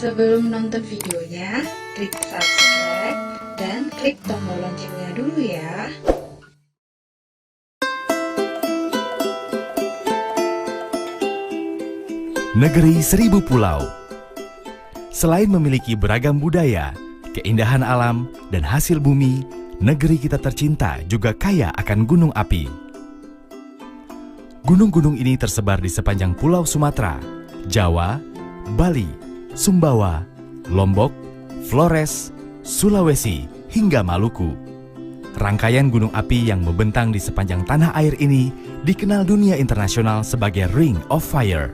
Sebelum nonton videonya, klik subscribe dan klik tombol loncengnya dulu ya. Negeri Seribu Pulau. Selain memiliki beragam budaya, keindahan alam, dan hasil bumi, negeri kita tercinta juga kaya akan gunung api. Gunung-gunung ini tersebar di sepanjang Pulau Sumatera, Jawa, Bali, Sumbawa, Lombok, Flores, Sulawesi, hingga Maluku. Rangkaian gunung api yang membentang di sepanjang tanah air ini dikenal dunia internasional sebagai Ring of Fire.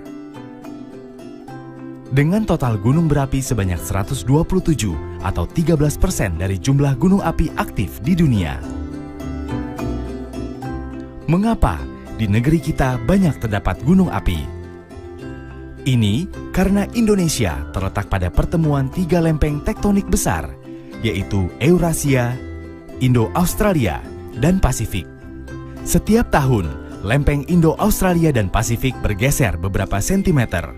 Dengan total gunung berapi sebanyak 127 atau 13% dari jumlah gunung api aktif di dunia. Mengapa di negeri kita banyak terdapat gunung api? Ini karena Indonesia terletak pada pertemuan tiga lempeng tektonik besar, yaitu Eurasia, Indo-Australia, dan Pasifik. Setiap tahun, lempeng Indo-Australia dan Pasifik bergeser beberapa sentimeter.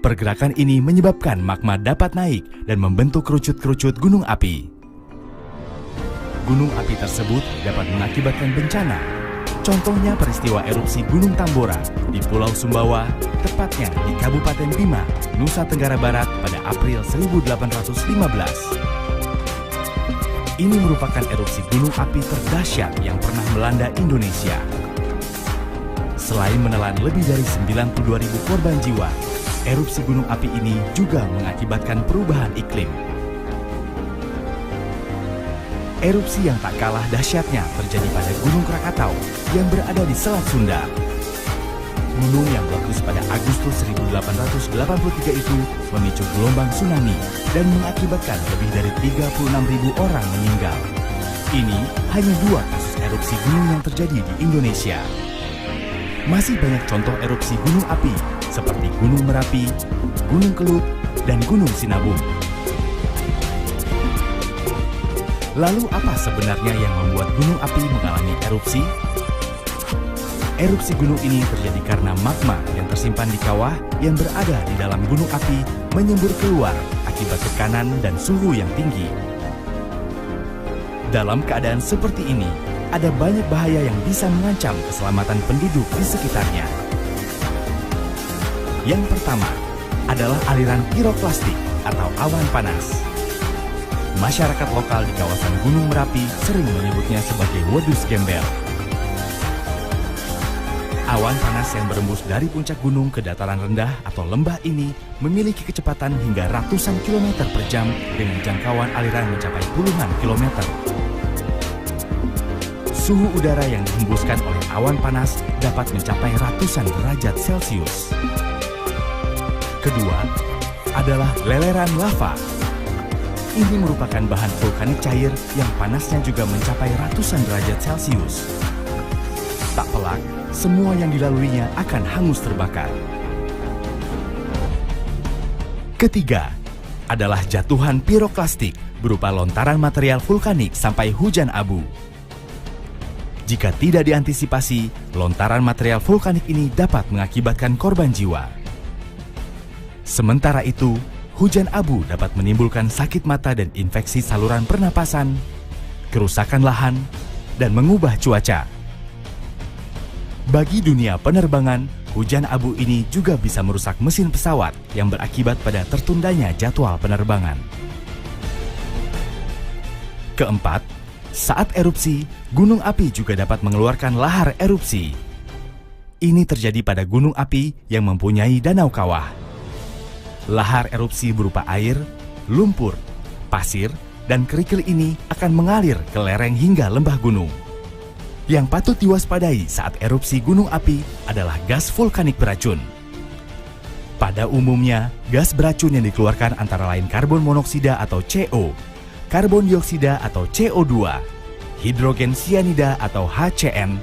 Pergerakan ini menyebabkan magma dapat naik dan membentuk kerucut-kerucut gunung api. Gunung api tersebut dapat mengakibatkan bencana. Contohnya peristiwa erupsi Gunung Tambora di Pulau Sumbawa, tepatnya di Kabupaten Bima, Nusa Tenggara Barat pada April 1815. Ini merupakan erupsi gunung api terdahsyat yang pernah melanda Indonesia. Selain menelan lebih dari 92.000 korban jiwa, erupsi gunung api ini juga mengakibatkan perubahan iklim. Erupsi yang tak kalah dahsyatnya terjadi pada Gunung Krakatau yang berada di Selat Sunda. Gunung yang meletus pada Agustus 1883 itu memicu gelombang tsunami dan mengakibatkan lebih dari 36.000 orang meninggal. Ini hanya 2 kasus erupsi gunung yang terjadi di Indonesia. Masih banyak contoh erupsi gunung api seperti Gunung Merapi, Gunung Kelut, dan Gunung Sinabung. Lalu apa sebenarnya yang membuat gunung api mengalami erupsi? Erupsi gunung ini terjadi karena magma yang tersimpan di kawah yang berada di dalam gunung api menyembur keluar akibat tekanan dan suhu yang tinggi. Dalam keadaan seperti ini, ada banyak bahaya yang bisa mengancam keselamatan penduduk di sekitarnya. Yang pertama adalah aliran piroklastik atau awan panas. Masyarakat lokal di kawasan Gunung Merapi sering menyebutnya sebagai wedus gembel. Awan panas yang berembus dari puncak gunung ke dataran rendah atau lembah ini memiliki kecepatan hingga ratusan kilometer per jam dengan jangkauan aliran mencapai puluhan kilometer. Suhu udara yang dihembuskan oleh awan panas dapat mencapai ratusan derajat Celcius. Kedua adalah leleran lava. Ini merupakan bahan vulkanik cair yang panasnya juga mencapai ratusan derajat Celcius. Tak pelak, semua yang dilaluinya akan hangus terbakar. Ketiga adalah jatuhan piroklastik berupa lontaran material vulkanik sampai hujan abu. Jika tidak diantisipasi, lontaran material vulkanik ini dapat mengakibatkan korban jiwa. Sementara itu, hujan abu dapat menimbulkan sakit mata dan infeksi saluran pernapasan, kerusakan lahan, dan mengubah cuaca. Bagi dunia penerbangan, hujan abu ini juga bisa merusak mesin pesawat yang berakibat pada tertundanya jadwal penerbangan. Keempat, saat erupsi, gunung api juga dapat mengeluarkan lahar erupsi. Ini terjadi pada gunung api yang mempunyai danau kawah. Lahar erupsi berupa air, lumpur, pasir, dan kerikil ini akan mengalir ke lereng hingga lembah gunung. Yang patut diwaspadai saat erupsi gunung api adalah gas vulkanik beracun. Pada umumnya, gas beracun yang dikeluarkan antara lain karbon monoksida atau CO, karbon dioksida atau CO2, hidrogen sianida atau HCN,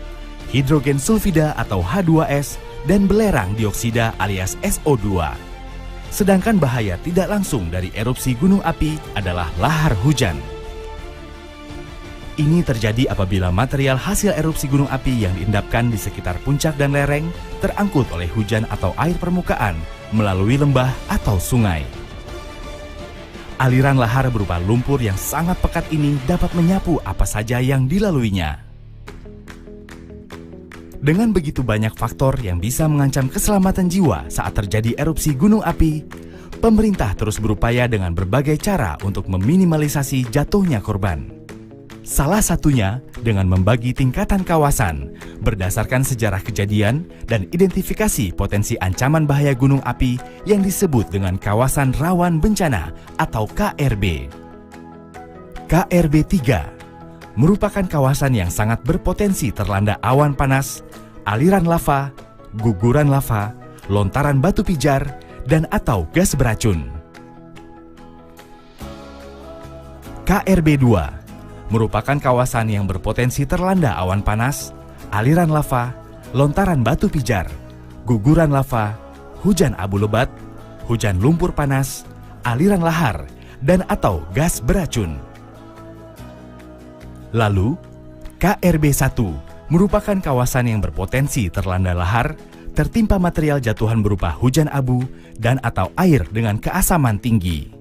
hidrogen sulfida atau H2S, dan belerang dioksida alias SO2. Sedangkan bahaya tidak langsung dari erupsi gunung api adalah lahar hujan. Ini terjadi apabila material hasil erupsi gunung api yang diendapkan di sekitar puncak dan lereng terangkut oleh hujan atau air permukaan melalui lembah atau sungai. Aliran lahar berupa lumpur yang sangat pekat ini dapat menyapu apa saja yang dilaluinya. Dengan begitu banyak faktor yang bisa mengancam keselamatan jiwa saat terjadi erupsi gunung api, pemerintah terus berupaya dengan berbagai cara untuk meminimalisasi jatuhnya korban. Salah satunya dengan membagi tingkatan kawasan berdasarkan sejarah kejadian dan identifikasi potensi ancaman bahaya gunung api yang disebut dengan kawasan rawan bencana atau KRB. KRB 3 merupakan kawasan yang sangat berpotensi terlanda awan panas, aliran lava, guguran lava, lontaran batu pijar, dan atau gas beracun. KRB 2 merupakan kawasan yang berpotensi terlanda awan panas, aliran lava, lontaran batu pijar, guguran lava, hujan abu lebat, hujan lumpur panas, aliran lahar, dan atau gas beracun. Lalu, KRB 1 merupakan kawasan yang berpotensi terlanda lahar, tertimpa material jatuhan berupa hujan abu, dan atau air dengan keasaman tinggi.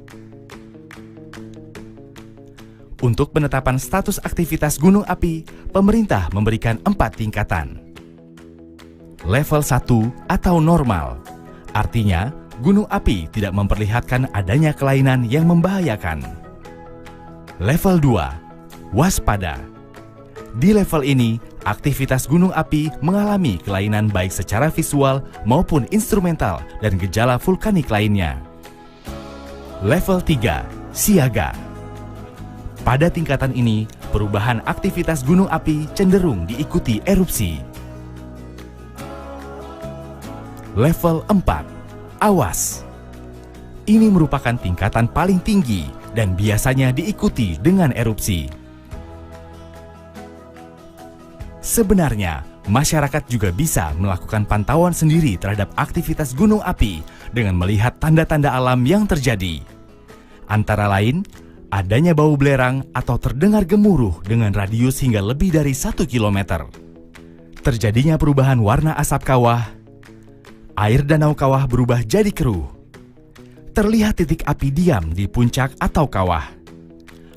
Untuk penetapan status aktivitas gunung api, pemerintah memberikan 4 tingkatan. Level 1 atau normal, artinya gunung api tidak memperlihatkan adanya kelainan yang membahayakan. Level 2, waspada. Di level ini, aktivitas gunung api mengalami kelainan baik secara visual maupun instrumental dan gejala vulkanik lainnya. Level 3, siaga. Pada tingkatan ini, perubahan aktivitas gunung api cenderung diikuti erupsi. Level 4, awas. Ini merupakan tingkatan paling tinggi dan biasanya diikuti dengan erupsi. Sebenarnya, masyarakat juga bisa melakukan pantauan sendiri terhadap aktivitas gunung api dengan melihat tanda-tanda alam yang terjadi. Antara lain, adanya bau belerang atau terdengar gemuruh dengan radius hingga lebih dari 1 km. Terjadinya perubahan warna asap kawah, air danau kawah berubah jadi keruh. Terlihat titik api diam di puncak atau kawah.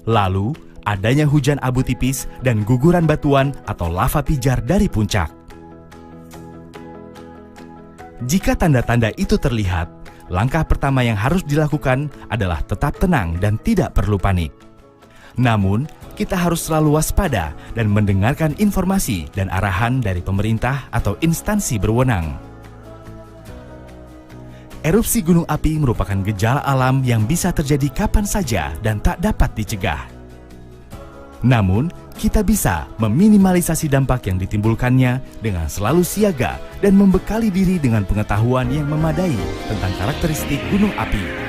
Lalu, adanya hujan abu tipis dan guguran batuan atau lava pijar dari puncak. Jika tanda-tanda itu terlihat, langkah pertama yang harus dilakukan adalah tetap tenang dan tidak perlu panik. Namun, kita harus selalu waspada dan mendengarkan informasi dan arahan dari pemerintah atau instansi berwenang. Erupsi gunung api merupakan gejala alam yang bisa terjadi kapan saja dan tak dapat dicegah. Namun, kita bisa meminimalisasi dampak yang ditimbulkannya dengan selalu siaga dan membekali diri dengan pengetahuan yang memadai tentang karakteristik gunung api.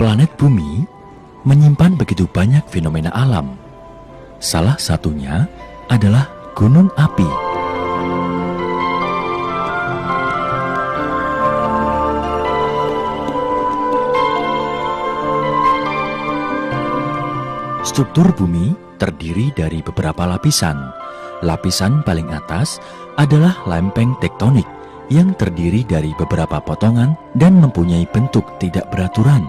Planet Bumi menyimpan begitu banyak fenomena alam. Salah satunya adalah gunung api. Struktur bumi terdiri dari beberapa lapisan. Lapisan paling atas adalah lempeng tektonik yang terdiri dari beberapa potongan dan mempunyai bentuk tidak beraturan.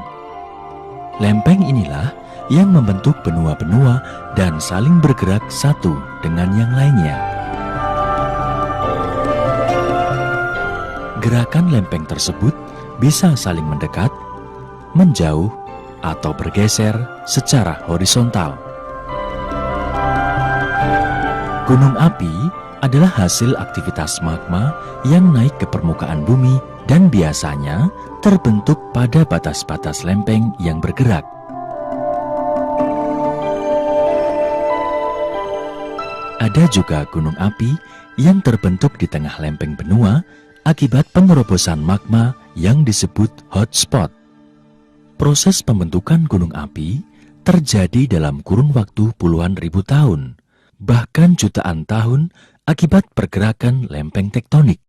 Lempeng inilah yang membentuk benua-benua dan saling bergerak satu dengan yang lainnya. Gerakan lempeng tersebut bisa saling mendekat, menjauh, atau bergeser secara horizontal. Gunung api adalah hasil aktivitas magma yang naik ke permukaan bumi dan biasanya terbentuk pada batas-batas lempeng yang bergerak. Ada juga gunung api yang terbentuk di tengah lempeng benua akibat penerobosan magma yang disebut hotspot. Proses pembentukan gunung api terjadi dalam kurun waktu puluhan ribu tahun, bahkan jutaan tahun akibat pergerakan lempeng tektonik.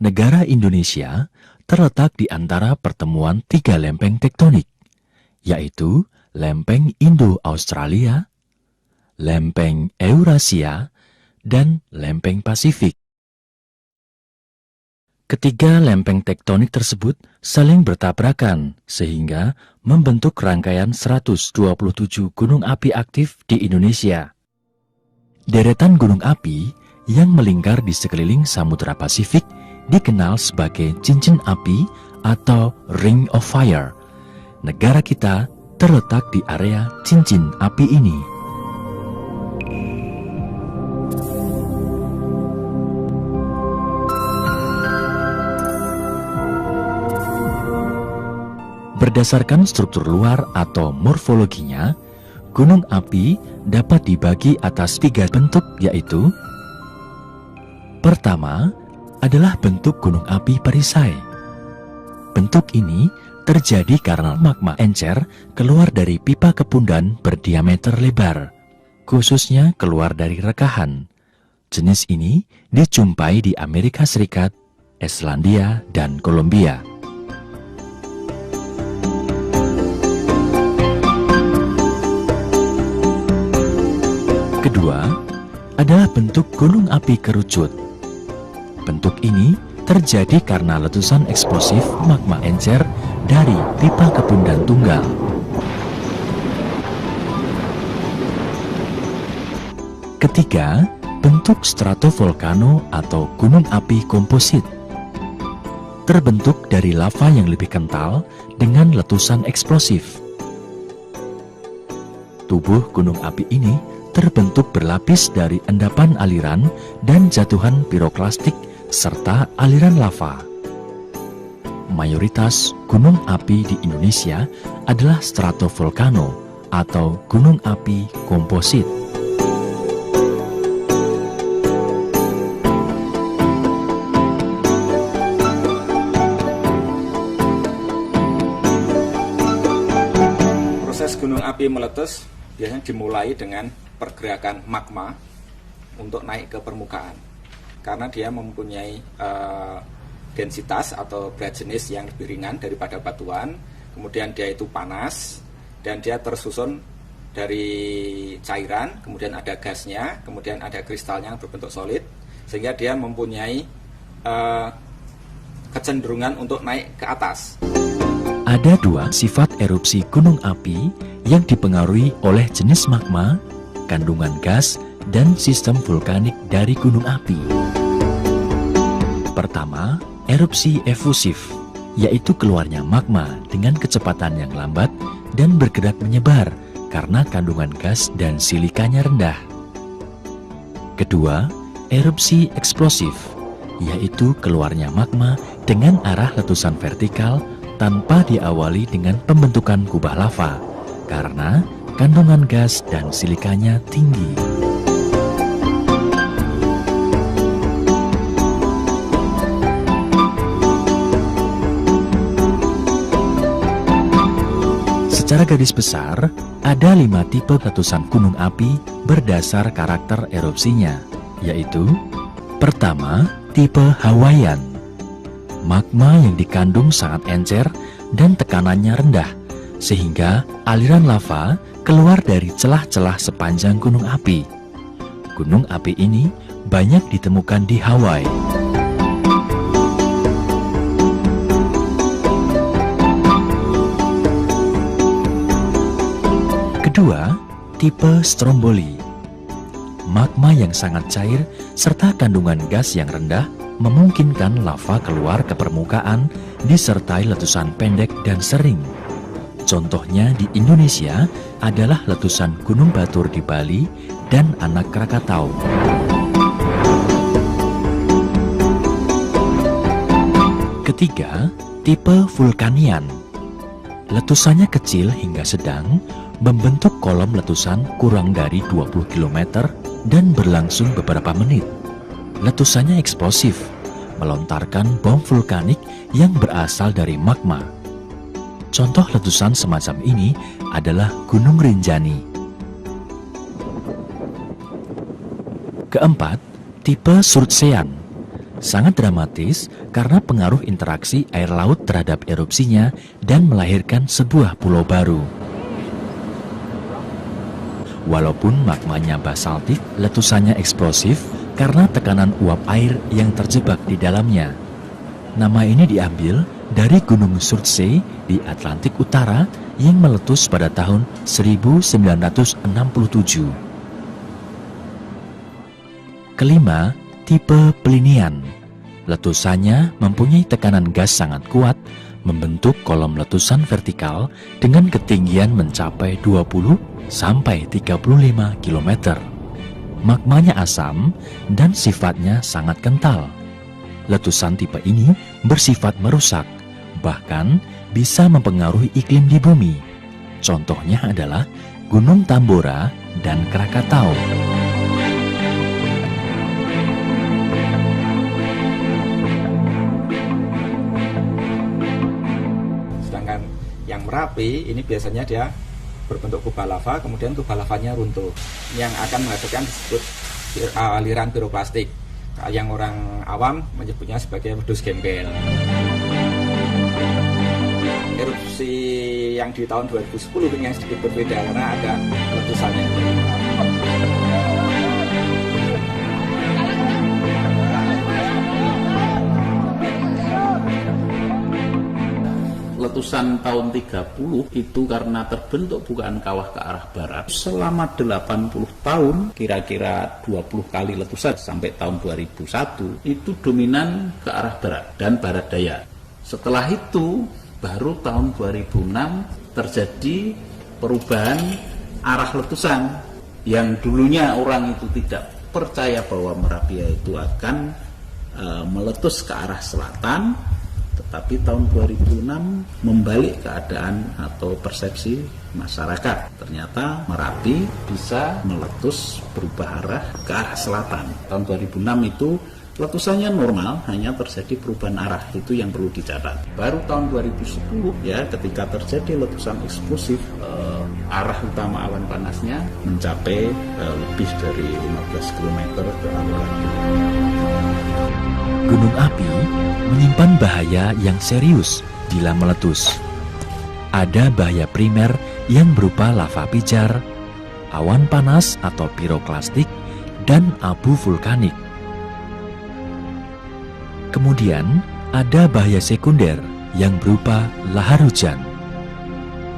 Negara Indonesia terletak di antara pertemuan 3 lempeng tektonik, yaitu lempeng Indo-Australia, lempeng Eurasia, dan lempeng Pasifik. Ketiga lempeng tektonik tersebut saling bertabrakan sehingga membentuk rangkaian 127 gunung api aktif di Indonesia. Deretan gunung api yang melingkar di sekeliling Samudra Pasifik dikenal sebagai cincin api atau Ring of Fire. Negara kita terletak di area cincin api ini. Berdasarkan struktur luar atau morfologinya, gunung api dapat dibagi atas 3 bentuk, yaitu: pertama adalah bentuk gunung api perisai. Bentuk ini terjadi karena magma encer keluar dari pipa kepundan berdiameter lebar, khususnya keluar dari rekahan. Jenis ini dijumpai di Amerika Serikat, Islandia, dan Kolombia. Kedua adalah bentuk gunung api kerucut. Bentuk ini terjadi karena letusan eksplosif magma encer dari pipa kepundan tunggal. Ketiga, bentuk stratovolcano atau gunung api komposit. Terbentuk dari lava yang lebih kental dengan letusan eksplosif. Tubuh gunung api ini terbentuk berlapis dari endapan aliran dan jatuhan piroklastik serta aliran lava. Mayoritas gunung api di Indonesia adalah stratovolcano atau gunung api komposit. Proses gunung api meletus biasanya dimulai dengan pergerakan magma untuk naik ke permukaan. Karena dia mempunyai densitas atau berat jenis yang lebih ringan daripada batuan, kemudian dia itu panas, dan dia tersusun dari cairan, kemudian ada gasnya, kemudian ada kristalnya yang berbentuk solid, sehingga dia mempunyai kecenderungan untuk naik ke atas. Ada 2 sifat erupsi gunung api yang dipengaruhi oleh jenis magma, kandungan gas, dan sistem vulkanik dari gunung api. Pertama, erupsi efusif, yaitu keluarnya magma dengan kecepatan yang lambat dan bergerak menyebar karena kandungan gas dan silikanya rendah. Kedua, erupsi eksplosif, yaitu keluarnya magma dengan arah letusan vertikal tanpa diawali dengan pembentukan kubah lava, karena kandungan gas dan silikanya tinggi. Secara garis besar, ada 5 tipe letusan gunung api berdasar karakter erupsinya, yaitu: pertama, tipe Hawaiian. Magma yang dikandung sangat encer dan tekanannya rendah, sehingga aliran lava keluar dari celah-celah sepanjang gunung api. Gunung api ini banyak ditemukan di Hawaii. Kedua, tipe Stromboli. Magma yang sangat cair serta kandungan gas yang rendah memungkinkan lava keluar ke permukaan disertai letusan pendek dan sering. Contohnya di Indonesia adalah letusan Gunung Batur di Bali dan Anak Krakatau. Ketiga, tipe Vulkanian. Letusannya kecil hingga sedang, membentuk kolom letusan kurang dari 20 km dan berlangsung beberapa menit. Letusannya eksplosif, melontarkan bom vulkanik yang berasal dari magma. Contoh letusan semacam ini adalah Gunung Rinjani. Keempat, tipe Surtsean. Sangat dramatis karena pengaruh interaksi air laut terhadap erupsinya dan melahirkan sebuah pulau baru. Walaupun magmanya basaltik, letusannya eksplosif karena tekanan uap air yang terjebak di dalamnya. Nama ini diambil dari Gunung Surtsey di Atlantik Utara yang meletus pada tahun 1967. Kelima, tipe Plinian. Letusannya mempunyai tekanan gas sangat kuat, membentuk kolom letusan vertikal dengan ketinggian mencapai 20 sampai 35 km. Magmanya asam dan sifatnya sangat kental. Letusan tipe ini bersifat merusak, bahkan bisa mempengaruhi iklim di bumi. Contohnya adalah Gunung Tambora dan Krakatau. Sedangkan yang Merapi ini biasanya dia berbentuk kubah lava, kemudian kubah lavanya runtuh yang akan menghasilkan disebut aliran piroklastik, yang orang awam menyebutnya sebagai wedus gembel. Erupsi yang di tahun 2010 ini yang sedikit berbeda karena ada letusannya. Letusan tahun 30 itu karena terbentuk bukaan kawah ke arah barat selama 80 tahun, kira-kira 20 kali letusan sampai tahun 2001 itu dominan ke arah barat dan barat daya. Setelah itu baru tahun 2006 terjadi perubahan arah letusan yang dulunya orang itu tidak percaya bahwa Merapi itu akan meletus ke arah selatan, tetapi tahun 2006 membalik keadaan atau persepsi masyarakat. Ternyata Merapi bisa meletus berubah arah ke arah selatan. Tahun 2006 itu letusannya normal, hanya terjadi perubahan arah, itu yang perlu dicatat. Baru tahun 2010 ya, ketika terjadi letusan eksplosif, arah utama awan panasnya mencapai lebih dari 15 km ke arah barat. Gunung api menyimpan bahaya yang serius bila meletus. Ada bahaya primer yang berupa lava pijar, awan panas atau piroklastik, dan abu vulkanik. Kemudian ada bahaya sekunder yang berupa lahar hujan.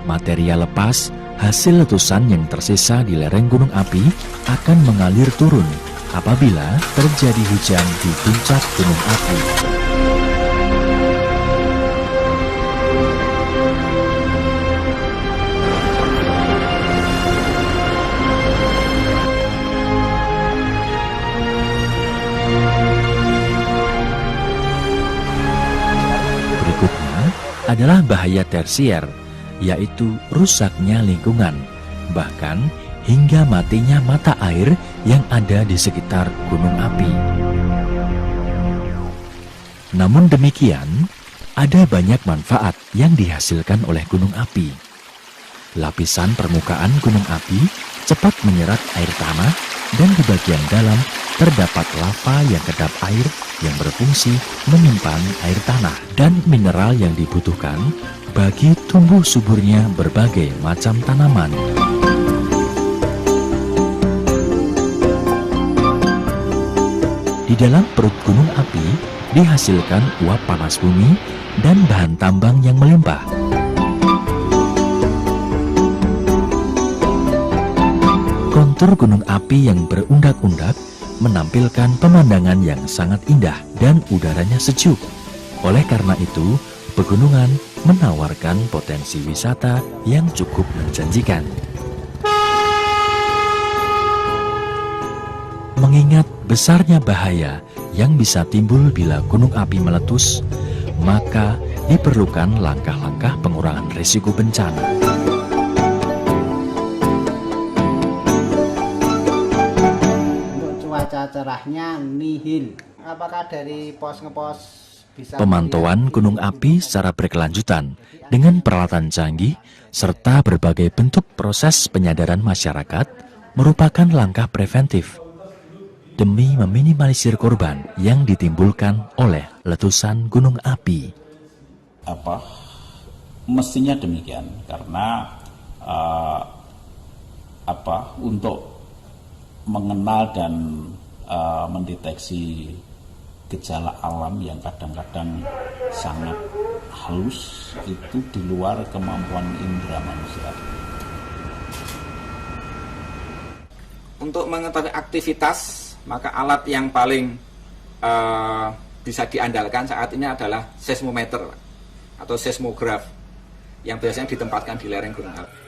Material lepas hasil letusan yang tersisa di lereng gunung api akan mengalir turun apabila terjadi hujan di puncak gunung api. Berikutnya adalah bahaya tersier, yaitu rusaknya lingkungan, bahkan hingga matinya mata air yang ada di sekitar gunung api. Namun demikian, ada banyak manfaat yang dihasilkan oleh gunung api. Lapisan permukaan gunung api cepat menyerap air tanah dan di bagian dalam terdapat lava yang kedap air yang berfungsi menyimpan air tanah dan mineral yang dibutuhkan bagi tumbuh suburnya berbagai macam tanaman. Di dalam perut gunung api dihasilkan uap panas bumi dan bahan tambang yang melimpah. Kontur gunung api yang berundak-undak menampilkan pemandangan yang sangat indah dan udaranya sejuk. Oleh karena itu, pegunungan menawarkan potensi wisata yang cukup menjanjikan. Mengingat besarnya bahaya yang bisa timbul bila gunung api meletus, maka diperlukan langkah-langkah pengurangan risiko bencana. Untuk cuaca cerahnya nihil. Apakah dari pos ngepos Pemantauan gunung api secara berkelanjutan dengan peralatan canggih serta berbagai bentuk proses penyadaran masyarakat merupakan langkah preventif demi meminimalisir korban yang ditimbulkan oleh letusan gunung api. Mestinya demikian, karena untuk mengenal dan mendeteksi gejala alam yang kadang-kadang sangat halus itu di luar kemampuan indera manusia. Untuk mengetahui aktivitas, maka alat yang paling bisa diandalkan saat ini adalah seismometer atau seismograf yang biasanya ditempatkan di lereng gunung api.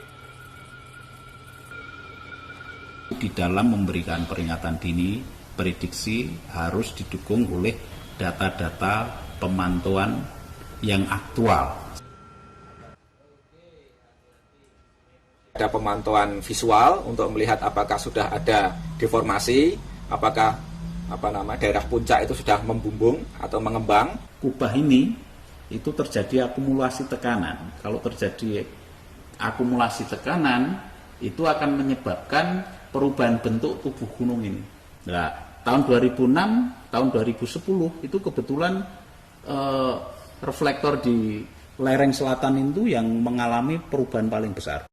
Di dalam memberikan peringatan dini, prediksi harus didukung oleh data-data pemantauan yang aktual. Ada pemantauan visual untuk melihat apakah sudah ada deformasi, apakah daerah puncak itu sudah membumbung atau mengembang. Kubah ini itu terjadi akumulasi tekanan. Kalau terjadi akumulasi tekanan, itu akan menyebabkan perubahan bentuk tubuh gunung ini. Nah, tahun 2006, tahun 2010 itu kebetulan reflektor di lereng selatan itu yang mengalami perubahan paling besar.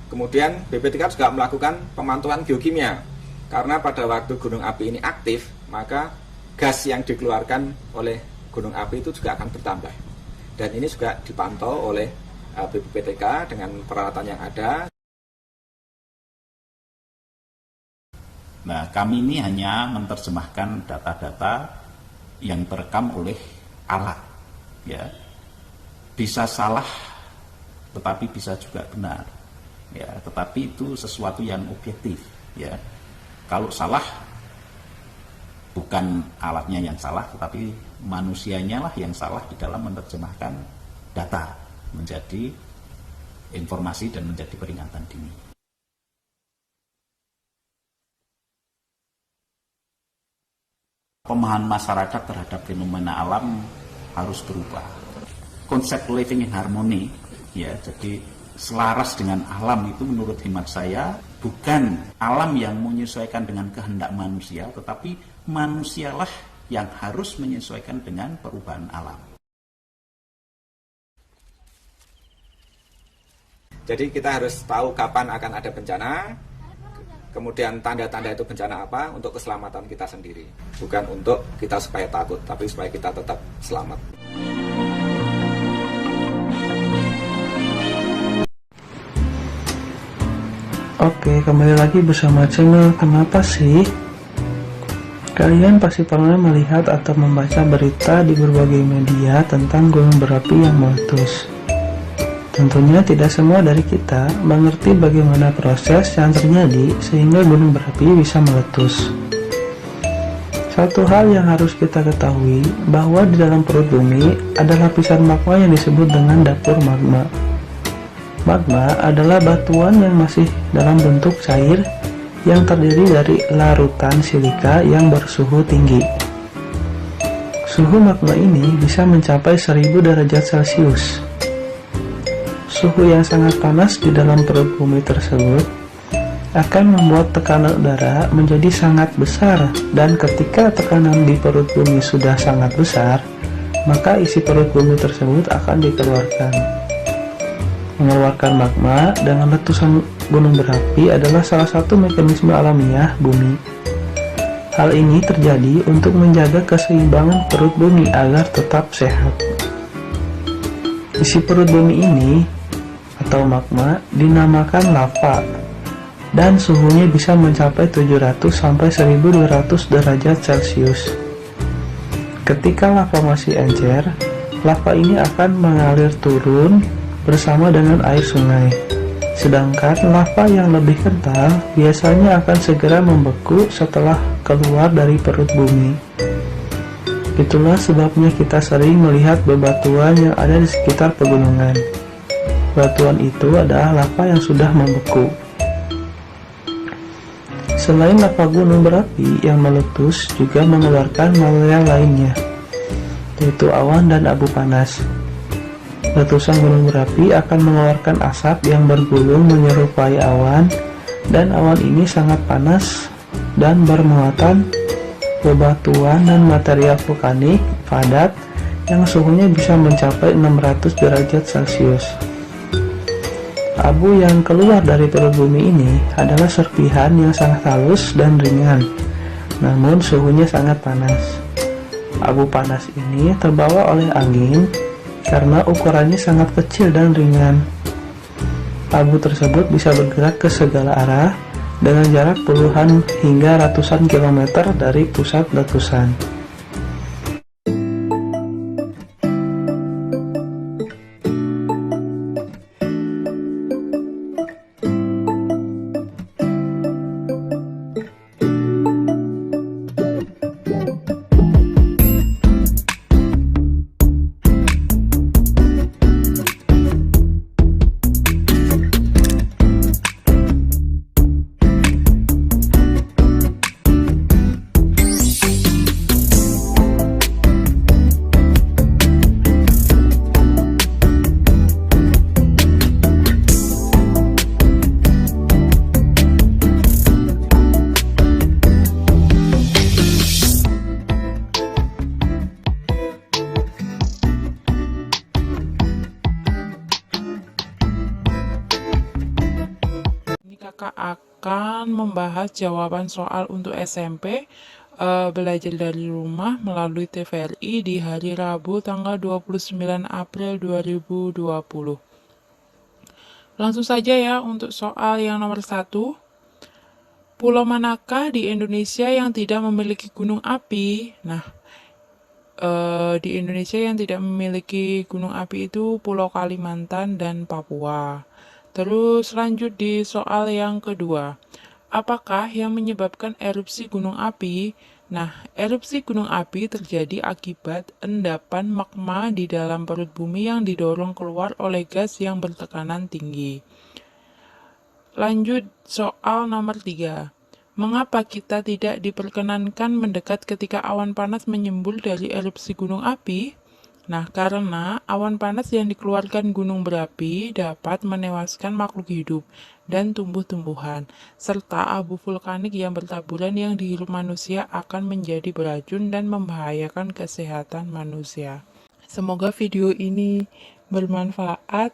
Kemudian BPTK juga melakukan pemantauan geokimia, karena pada waktu gunung api ini aktif, maka gas yang dikeluarkan oleh gunung api itu juga akan bertambah. Dan ini juga dipantau oleh BPTK dengan peralatan yang ada. Nah, kami ini hanya menerjemahkan data-data yang terekam oleh alat, ya. Bisa salah, tetapi bisa juga benar, ya. Tetapi itu sesuatu yang objektif, ya. Kalau salah, bukan alatnya yang salah, tetapi manusianya lah yang salah di dalam menerjemahkan data menjadi informasi dan menjadi peringatan dini. Pemahaman masyarakat terhadap fenomena alam harus berubah. Konsep living in harmony, ya, jadi selaras dengan alam itu menurut hemat saya bukan alam yang menyesuaikan dengan kehendak manusia, tetapi manusialah yang harus menyesuaikan dengan perubahan alam. Jadi kita harus tahu kapan akan ada bencana, kemudian tanda-tanda itu bencana apa untuk keselamatan kita sendiri. Bukan untuk kita supaya takut, tapi supaya kita tetap selamat. Oke, kembali lagi bersama channel Kenapa Sih? Kalian pasti pernah melihat atau membaca berita di berbagai media tentang gunung berapi yang meletus. Tentunya tidak semua dari kita mengerti bagaimana proses yang terjadi sehingga gunung berapi bisa meletus. Satu hal yang harus kita ketahui bahwa di dalam perut bumi ada lapisan magma yang disebut dengan dapur magma. Magma adalah batuan yang masih dalam bentuk cair yang terdiri dari larutan silika yang bersuhu tinggi. Suhu magma ini bisa mencapai 1000 derajat Celcius. Suhu yang sangat panas di dalam perut bumi tersebut akan membuat tekanan udara menjadi sangat besar, dan ketika tekanan di perut bumi sudah sangat besar, maka isi perut bumi tersebut akan dikeluarkan. Mengeluarkan magma dengan letusan gunung berapi adalah salah satu mekanisme alamiah bumi. Hal ini terjadi untuk menjaga keseimbangan perut bumi agar tetap sehat. Isi perut bumi ini atau magma dinamakan lava, dan suhunya bisa mencapai 700 sampai 1200 derajat Celcius. Ketika lava masih encer, lava ini akan mengalir turun bersama dengan air sungai. Sedangkan lava yang lebih kental biasanya akan segera membeku setelah keluar dari perut bumi. Itulah sebabnya kita sering melihat bebatuan yang ada di sekitar pegunungan. Batuan itu adalah lava yang sudah membeku. Selain lava gunung berapi yang meletus juga mengeluarkan material lainnya, yaitu awan dan abu panas. Letusan gunung berapi akan mengeluarkan asap yang bergulung menyerupai awan, dan awan ini sangat panas dan bermuatan bebatuan dan material vulkanik padat yang suhunya bisa mencapai 600 derajat Celcius. Abu yang keluar dari perut bumi ini adalah serpihan yang sangat halus dan ringan, namun suhunya sangat panas. Abu panas ini terbawa oleh angin karena ukurannya sangat kecil dan ringan. Abu tersebut bisa bergerak ke segala arah dengan jarak puluhan hingga ratusan kilometer dari pusat letusan. Kakak akan membahas jawaban soal untuk SMP belajar dari rumah melalui TVRI di hari Rabu tanggal 29 April 2020. Langsung saja ya untuk soal yang nomor 1. Pulau manakah di Indonesia yang tidak memiliki gunung api? Nah, di Indonesia yang tidak memiliki gunung api itu Pulau Kalimantan dan Papua. Terus lanjut di soal yang kedua. Apakah yang menyebabkan erupsi gunung api? Nah, erupsi gunung api terjadi akibat endapan magma di dalam perut bumi yang didorong keluar oleh gas yang bertekanan tinggi. Lanjut soal nomor 3. Mengapa kita tidak diperkenankan mendekat ketika awan panas menyembul dari erupsi gunung api? Nah, karena awan panas yang dikeluarkan gunung berapi dapat menewaskan makhluk hidup dan tumbuh-tumbuhan, serta abu vulkanik yang bertaburan yang dihirup manusia akan menjadi beracun dan membahayakan kesehatan manusia. Semoga video ini bermanfaat.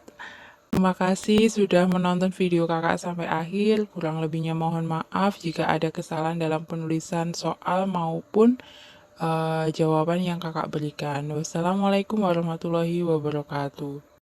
Terima kasih sudah menonton video kakak sampai akhir. Kurang lebihnya mohon maaf jika ada kesalahan dalam penulisan soal maupun jawaban yang kakak berikan. Wassalamualaikum warahmatullahi wabarakatuh.